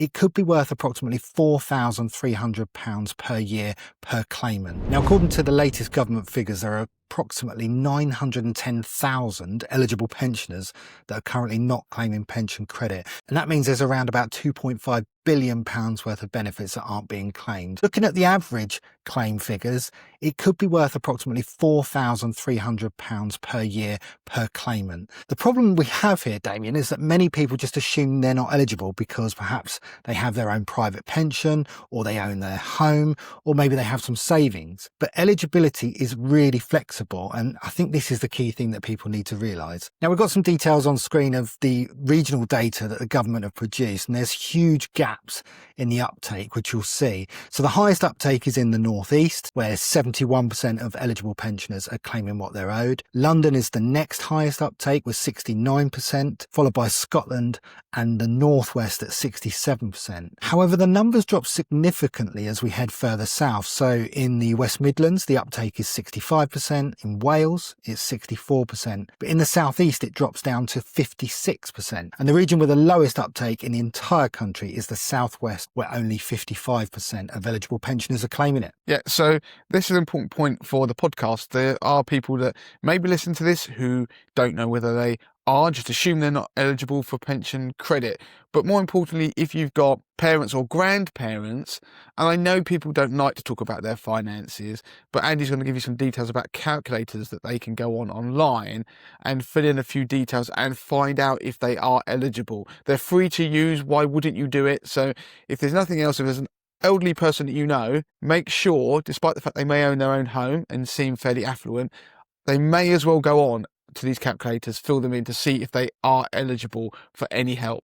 it could be worth approximately £4,300 per year per claimant. Now, according to the latest government figures, there are approximately 910,000 eligible pensioners that are currently not claiming pension credit. And that means there's around about £2.5 billion worth of benefits that aren't being claimed. Looking at the average claim figures, it could be worth approximately £4,300 per year per claimant. The problem we have here, Damien, is that many people just assume they're not eligible because perhaps they have their own private pension, or they own their home, or maybe they have some savings. But eligibility is really flexible, and I think this is the key thing that people need to realise. Now, we've got some details on screen of the regional data that the government have produced, and there's huge gaps in the uptake, which you'll see. So the highest uptake is in the northeast, where 71% of eligible pensioners are claiming what they're owed. London is the next highest uptake with 69%, followed by Scotland and the northwest at 67%. However, the numbers drop significantly as we head further south. So in the West Midlands, the uptake is 65%. In Wales, it's 64%. But in the southeast, it drops down to 56%. And the region with the lowest uptake in the entire country is the southwest, where only 55% of eligible pensioners are claiming it. Yeah, so this is an important point for the podcast. There are people that maybe listen to this who don't know whether they are, just assume they're not eligible for pension credit. But more importantly, if you've got parents or grandparents, and I know people don't like to talk about their finances, but Andy's going to give you some details about calculators that they can go on online and fill in a few details and find out if they are eligible. They're free to use. Why wouldn't you do it? So if there's nothing else, if there's an elderly person that you know, make sure, despite the fact they may own their own home and seem fairly affluent, they may as well go on to these calculators, fill them in to see if they are eligible for any help.